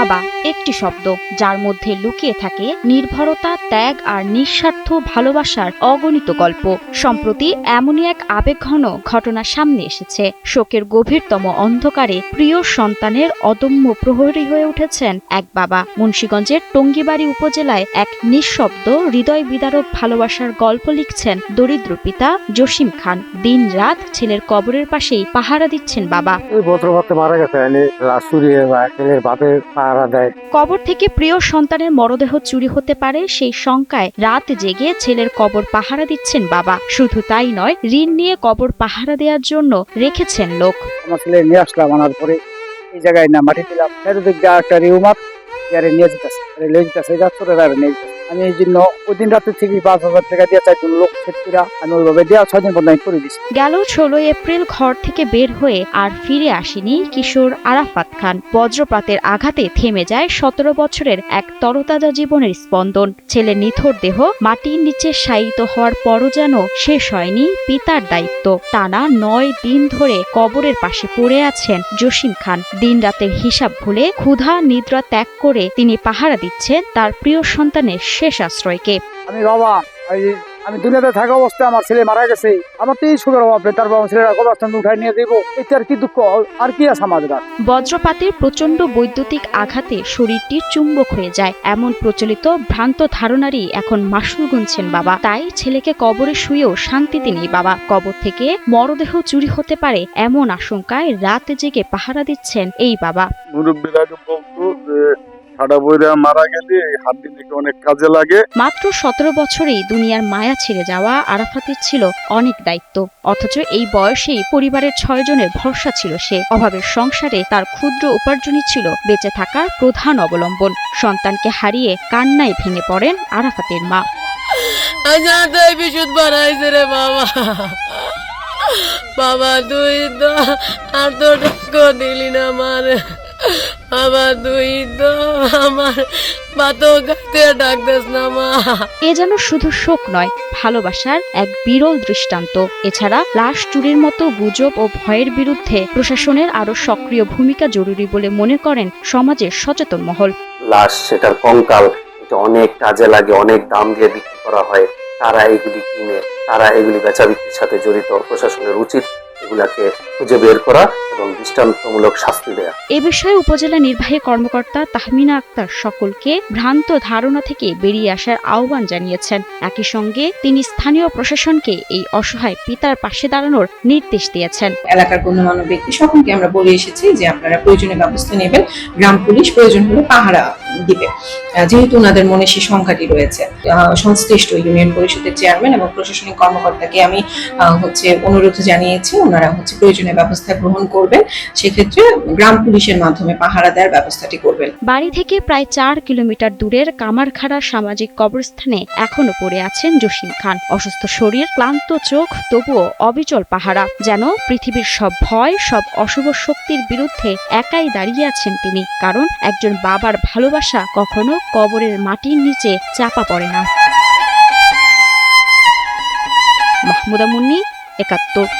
বাবা একটি শব্দ, যার মধ্যে লুকিয়ে থাকে নির্ভরতা, ত্যাগ আর নিঃস্বার্থ ভালোবাসার অগণিত গল্প। সম্প্রতি এমনই এক আবেগঘন ঘটনা সামনে এসেছে। শোকের গভীরতম অন্ধকারে প্রিয় সন্তানের অদম্য প্রহরী হয়ে উঠেছেন এক বাবা। মুন্সিগঞ্জের টঙ্গীবাড়ি উপজেলায় এক নিঃশব্দ হৃদয় বিদারক ভালোবাসার গল্প লিখছেন দরিদ্র পিতা জসিম খান। দিন রাত ছেলের কবরের পাশেই পাহারা দিচ্ছেন বাবা। কবর থেকে প্রিয় সন্তানের মরদেহ চুরি হতে পারে, সেই শঙ্কায় রাত জেগে ছেলের কবর পাহারা দিচ্ছেন বাবা। শুধু তাই নয়, ঋণ নিয়ে কবর পাহারা দেওয়ার জন্য রেখেছেন লোক। আমার ছেলে নিয়ে আসলাম, আনার পরে এই জায়গায় না মাটি দিলাম, একটা রিউমার নিয়ে যেতেছে, আমি এই জন্য ওই দিন রাতে থেকে 5,000 টাকা দিয়ে 4 জন লোক সেট করে আমি ওইভাবে দেওয়া 6 দিন পর্যন্ত করে দিচ্ছি। গেল 16 এপ্রিল ঘর থেকে বের হয়ে আর ফিরে আসেনি কিশোর আরাফাত খান। বজ্রপাতের আঘাতে থেমে যায় 17 বছরের এক তরতাজা জীবনের স্পন্দন। ছেলের নিথর দেহ মাটির নিচে শায়িত হওয়ার পরও যেন শেষ হয়নি পিতার দায়িত্ব। টানা 9 দিন ধরে কবরের পাশে পড়ে আছেন জসিম খান। দিন রাতের হিসাব ভুলে ক্ষুধা নিদ্রা ত্যাগ করে তিনি পাহারা দিচ্ছেন তার প্রিয় সন্তানের শেষ আশ্রয়কে। আমি দুনিয়াতে থাকা অবস্থায় আমার ছেলে মারা গেছে, আমার তো এই সুখের অভাব, তারপর আমার ছেলেরা কবরস্থান উঠাই নিয়ে দেবো, এটা আর কি দুঃখ, আর কি আছে আমাদের। বজ্রপাতের প্রচন্ড বৈদ্যুতিক আঘাতে শরীরটি চুম্বক হয়ে যায়, এমন প্রচলিত ভ্রান্ত ধারণারই এখন মাসুল গুনছেন বাবা। তাই ছেলেকে কবরে শুয়েও শান্তিতে নেই বাবা। কবর থেকে মরদেহ চুরি হতে পারে এমন আশঙ্কায় রাত জেগে পাহারা দিচ্ছেন এই বাবা। মারা গেলে হাড্ডি নাকি অনেক কাজে লাগে। মাত্র 17 বছরেই দুনিয়ার মায়া ছেড়ে যাওয়া আরাফাতের ছিল অনেক দায়িত্ব, অথচ এই বয়সেই পরিবারের 6 জনের ভরসা ছিল সে। অভাবের সংসারে তার ক্ষুদ্র উপার্জনই ছিল বেঁচে থাকার প্রধান অবলম্বন। সন্তানকে হারিয়ে কান্নায় ভেঙে পড়েন আরাফাতের মা। বাবা তুই তো আর তো টাকা দিলি না মারে, বাবা তুই তো আমার বাতো গাতে ডাকতেস না মা। এ যেন শুধু শোক নয়, ভালোবাসার এক বিরল দৃষ্টান্ত। এছাড়া লাশ চুরির মতো গুজব ও ভয়ের বিরুদ্ধে প্রশাসনের আরো সক্রিয় ভূমিকা জরুরি বলে মনে করেন সমাজের সচেতন মহল। লাশ, সেটার কঙ্কাল, এটা অনেক কাজে লাগে, অনেক দাম দিয়ে বিক্রি করা হয়। তারা এগুলি কিনে, তারা এগুলি বেচা বিক্রির সাথে জড়িত। প্রশাসনের উচিত এগুলাকে খুঁজে বের করা এবং দৃষ্টান্তমূলক শাস্তি দেয়া। এ বিষয়ে উপজেলা নির্বাহী কর্মকর্তা তাহমিনা আক্তার সকলকে ভ্রান্ত ধারণা থেকে বেরিয়ে আসার আহ্বান জানিয়েছেন। একই সঙ্গে তিনি স্থানীয় প্রশাসনকে এই অসহায় পিতার পাশে দাঁড়ানোর নির্দেশ দিয়েছেন। এলাকার গণ্যমান্য ব্যক্তি সকলকে আমরা বলে এসেছি যে আপনারা প্রয়োজনীয় ব্যবস্থা নেবেন, গ্রাম পুলিশ প্রয়োজন হলে পাহারা দিবে, যেহেতু ওনাদের মনে সেই সংখ্যাটি রয়েছে। সংশ্লিষ্ট ইউনিয়ন পরিষদের চেয়ারম্যান এবং প্রশাসনিক কর্মকর্তাকে আমি অনুরোধ জানিয়েছি, ওনারা প্রয়োজনীয় ব্যবস্থা গ্রহণ করবেন। সেক্ষেত্রে গ্রাম পুলিশের মাধ্যমে পাহারা দেওয়ার ব্যবস্থাটি করবেন। বাড়ি থেকে প্রায় 4 কিলোমিটার দূরের কামারখাড়া সামাজিক কবরস্থানে এখনো পড়ে আছেন জসিম খান। অসুস্থ শরীর, ক্লান্ত চোখ, তবুও অবিচল পাহারা। যেন পৃথিবীর সব ভয়, সব অশুভ শক্তির বিরুদ্ধে একাই দাঁড়িয়ে আছেন তিনি। কারণ একজন বাবার ভালোবাসা কখনো কবরের মাটির নিচে চাপা পড়ে না। মাহমুদা মুন্নি, 71।